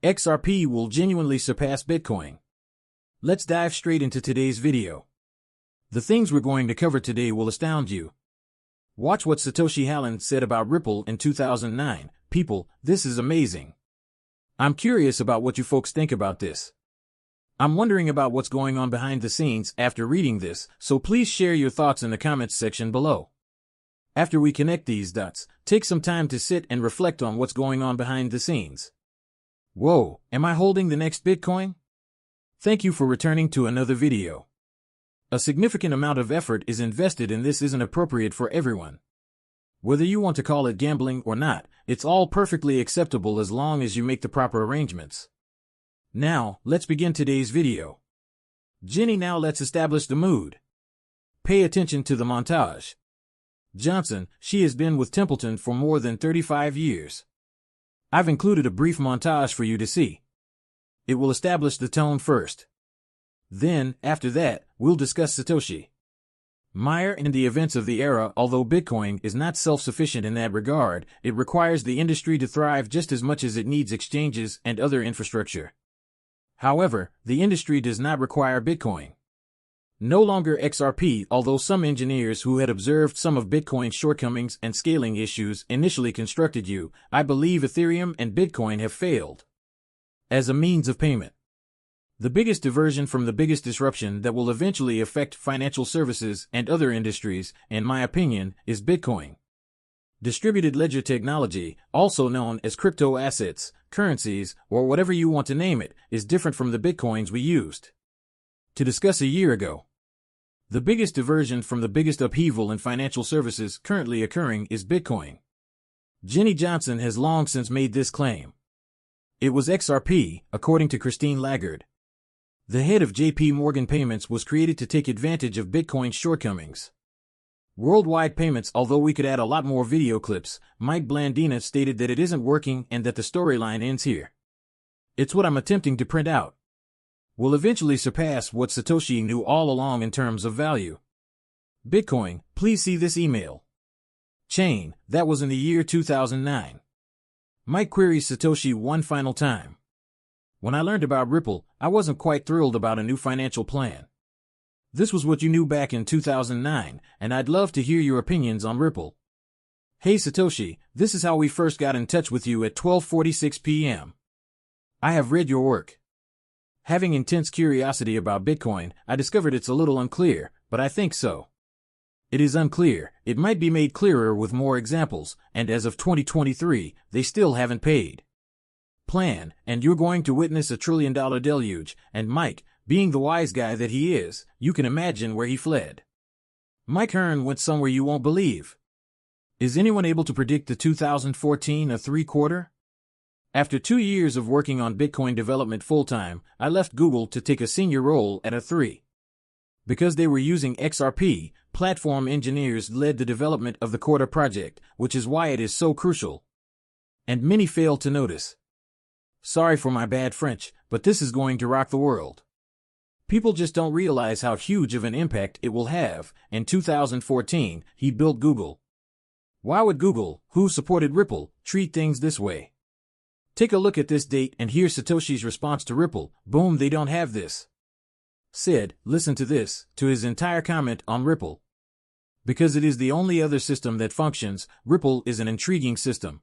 XRP will genuinely surpass Bitcoin. Let's dive straight into today's video. The things we're going to cover today will astound you. Watch what Satoshi Hallen said about Ripple in 2009. People, this is amazing. I'm curious about what you folks think about this. I'm wondering about what's going on behind the scenes after reading this, so please share your thoughts in the comments section below. After we connect these dots, take some time to sit and reflect on what's going on behind the scenes. Whoa, am I holding the next Bitcoin? Thank you for returning to another video. A significant amount of effort is invested in this isn't appropriate for everyone. Whether you want to call it gambling or not, it's all perfectly acceptable as long as you make the proper arrangements. Now, let's begin today's video. Jenny, now let's establish the mood. Pay attention to the montage. Johnson, she has been with Templeton for more than 35 years. I've included a brief montage for you to see. It will establish the tone first. Then, after that, we'll discuss Satoshi. Meyer and the events of the era. Although Bitcoin is not self-sufficient in that regard, it requires the industry to thrive just as much as it needs exchanges and other infrastructure. However, the industry does not require Bitcoin. No longer XRP, although some engineers who had observed some of Bitcoin's shortcomings and scaling issues initially constructed you, I believe Ethereum and Bitcoin have failed as a means of payment. The biggest diversion from the biggest disruption that will eventually affect financial services and other industries, in my opinion, is Bitcoin. Distributed ledger technology, also known as crypto assets, currencies, or whatever you want to name it, is different from the Bitcoins we used to discuss a year ago. The biggest diversion from the biggest upheaval in financial services currently occurring is Bitcoin. Jenny Johnson has long since made this claim. It was XRP, according to Christine Lagarde. The head of JP Morgan Payments was created to take advantage of Bitcoin's shortcomings. Worldwide payments. Although we could add a lot more video clips, Mike Blandina stated that it isn't working and that the storyline ends here. It's what I'm attempting to print out. Will eventually surpass what Satoshi knew all along in terms of value. Bitcoin, please see this email. Chain, that was in the year 2009. Mike queries Satoshi one final time. When I learned about Ripple, I wasn't quite thrilled about a new financial plan. This was what you knew back in 2009, and I'd love to hear your opinions on Ripple. Hey Satoshi, this is how we first got in touch with you at 12:46 p.m. I have read your work. Having intense curiosity about Bitcoin, I discovered it's a little unclear, but I think so. It is unclear. It might be made clearer with more examples, and as of 2023, they still haven't paid plan, and you're going to witness a $1 trillion deluge, and Mike, being the wise guy that he is, you can imagine where he fled. Mike Hearn went somewhere you won't believe. Is anyone able to predict the 2014 3/4? After 2 years of working on Bitcoin development full-time, I left Google to take a senior role at A3. Because they were using XRP, platform engineers led the development of the Corda project, which is why it is so crucial. And many failed to notice. Sorry for my bad French, but this is going to rock the world. People just don't realize how huge of an impact it will have. In 2014, he built Google. Why would Google, who supported Ripple, treat things this way? Take a look at this date and hear Satoshi's response to Ripple. Boom, they don't have this. Said, listen to this, to his entire comment on Ripple. Because it is the only other system that functions, Ripple is an intriguing system.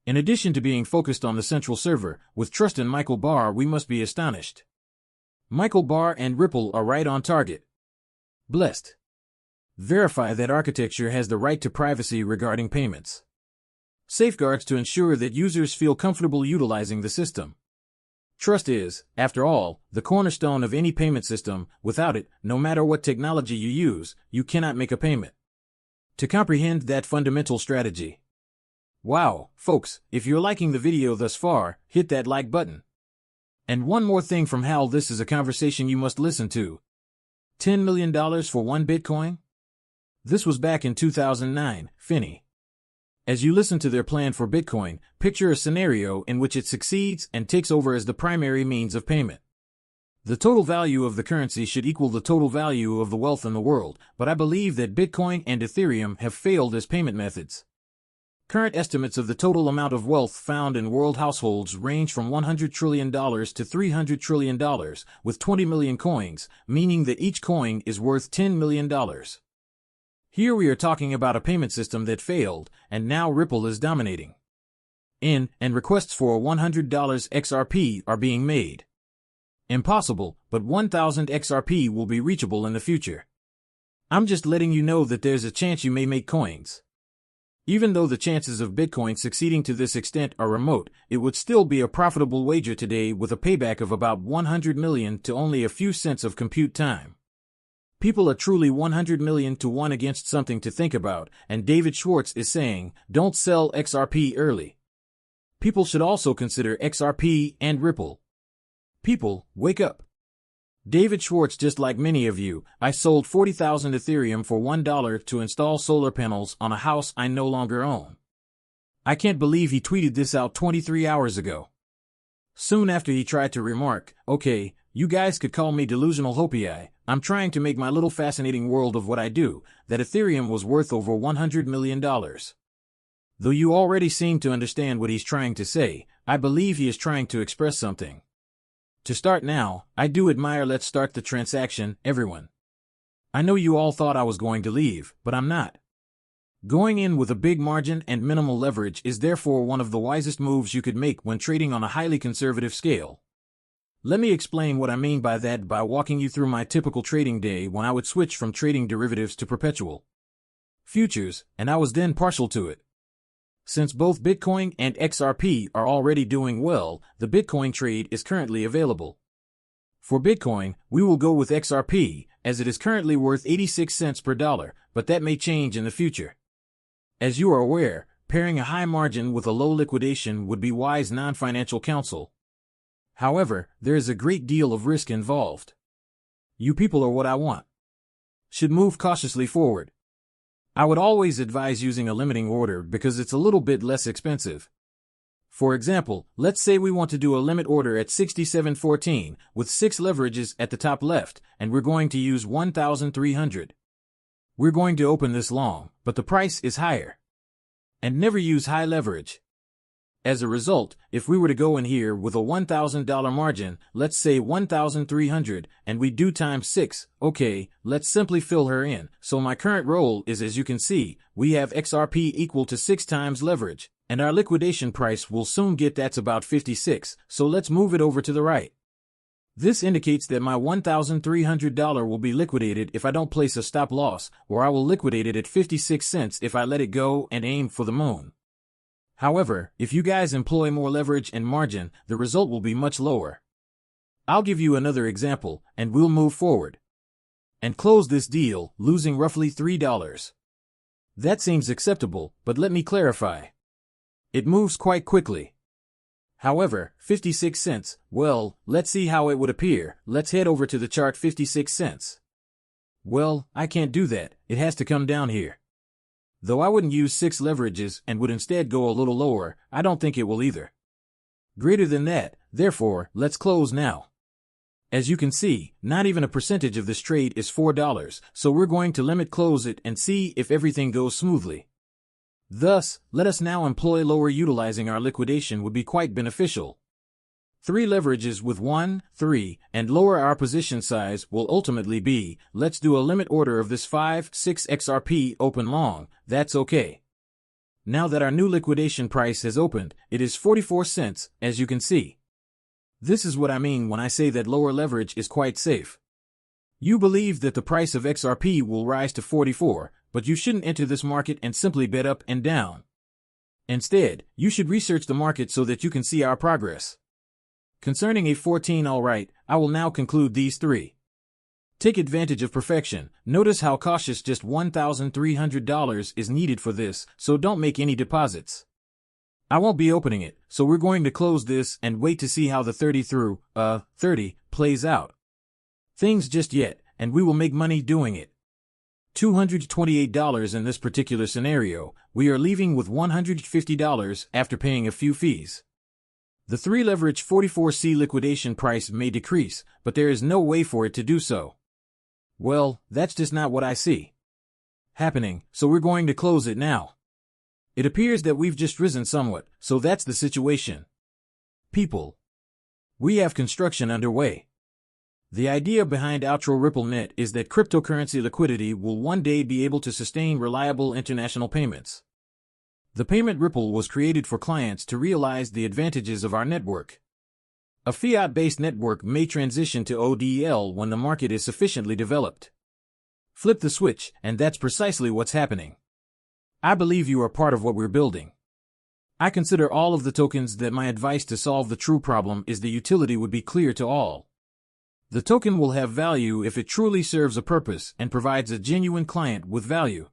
In addition to being focused on the central server, with trust in Michael Barr, we must be astonished. Michael Barr and Ripple are right on target. Blessed. Verify that architecture has the right to privacy regarding payments. Safeguards to ensure that users feel comfortable utilizing the system. Trust is, after all, the cornerstone of any payment system. Without it, no matter what technology you use, you cannot make a payment. To comprehend that fundamental strategy. Wow, folks, if you're liking the video thus far, hit that like button. And one more thing from Hal, this is a conversation you must listen to. $10 million for one Bitcoin? This was back in 2009, Finney. As you listen to their plan for Bitcoin, picture a scenario in which it succeeds and takes over as the primary means of payment. The total value of the currency should equal the total value of the wealth in the world, but I believe that Bitcoin and Ethereum have failed as payment methods. Current estimates of the total amount of wealth found in world households range from $100 trillion to $300 trillion, with 20 million coins, meaning that each coin is worth $10 million. Here we are talking about a payment system that failed, and now Ripple is dominating. And requests for $100 XRP are being made. Impossible, but 1,000 XRP will be reachable in the future. I'm just letting you know that there's a chance you may make coins. Even though the chances of Bitcoin succeeding to this extent are remote, it would still be a profitable wager today with a payback of about 100 million to only a few cents of compute time. People are truly 100 million to 1 against something to think about, and David Schwartz is saying, don't sell XRP early. People should also consider XRP and Ripple. People, wake up. David Schwartz, just like many of you, I sold 40,000 Ethereum for $1 to install solar panels on a house I no longer own. I can't believe he tweeted this out 23 hours ago. Soon after he tried to remark, okay, you guys could call me delusional hopi, I'm trying to make my little fascinating world of what I do, that Ethereum was worth over $100 million. Though you already seem to understand what he's trying to say, I believe he is trying to express something. To start now, I do admire let's start the transaction, everyone. I know you all thought I was going to leave, but I'm not. Going in with a big margin and minimal leverage is therefore one of the wisest moves you could make when trading on a highly conservative scale. Let me explain what I mean by that by walking you through my typical trading day when I would switch from trading derivatives to perpetual futures, and I was then partial to it. Since both Bitcoin and XRP are already doing well, the Bitcoin trade is currently available. For Bitcoin, we will go with XRP, as it is currently worth 86 cents per dollar, but that may change in the future. As you are aware, pairing a high margin with a low liquidation would be wise non-financial counsel. However, there is a great deal of risk involved. You people are what I want. Should move cautiously forward. I would always advise using a limiting order because it's a little bit less expensive. For example, let's say we want to do a limit order at 67.14 with 6 leverages at the top left, and we're going to use 1,300. We're going to open this long, but the price is higher. And never use high leverage. As a result, if we were to go in here with a $1,000 margin, let's say 1,300, and we do times 6, okay, let's simply fill her in. So my current role is, as you can see, we have XRP equal to 6 times leverage, and our liquidation price will soon get that's about 56, so let's move it over to the right. This indicates that my $1,300 will be liquidated if I don't place a stop loss, or I will liquidate it at 56 cents if I let it go and aim for the moon. However, if you guys employ more leverage and margin, the result will be much lower. I'll give you another example, and we'll move forward. And close this deal, losing roughly $3. That seems acceptable, but let me clarify. It moves quite quickly. However, 56 cents, well, let's see how it would appear. Let's head over to the chart 56 cents. Well, I can't do that, it has to come down here. Though I wouldn't use 6 leverages and would instead go a little lower, I don't think it will either. Greater than that, therefore, let's close now. As you can see, not even a percentage of this trade is $4, so we're going to limit close it and see if everything goes smoothly. Thus, let us now employ lower utilizing our liquidation would be quite beneficial. 3 leverages with 1, 3, and lower our position size will ultimately be, let's do a limit order of this 5, 6 XRP open long, that's okay. Now that our new liquidation price has opened, it is 44 cents, as you can see. This is what I mean when I say that lower leverage is quite safe. You believe that the price of XRP will rise to 44, but you shouldn't enter this market and simply bet up and down. Instead, you should research the market so that you can see our progress. Concerning A14, alright, I will now conclude these 3. Take advantage of perfection. Notice how cautious just $1,300 is needed for this, so don't make any deposits. I won't be opening it, so we're going to close this and wait to see how the 30 plays out. Things just yet, and we will make money doing it. $228 in this particular scenario, we are leaving with $150 after paying a few fees. The 3 leverage 44C liquidation price may decrease, but there is no way for it to do so. Well, that's just not what I see happening, so we're going to close it now. It appears that we've just risen somewhat, so that's the situation. People, we have construction underway. The idea behind Outro RippleNet is that cryptocurrency liquidity will one day be able to sustain reliable international payments. The payment Ripple was created for clients to realize the advantages of our network. A fiat-based network may transition to ODL when the market is sufficiently developed. Flip the switch, and that's precisely what's happening. I believe you are part of what we're building. I consider all of the tokens that my advice to solve the true problem is the utility would be clear to all. The token will have value if it truly serves a purpose and provides a genuine client with value.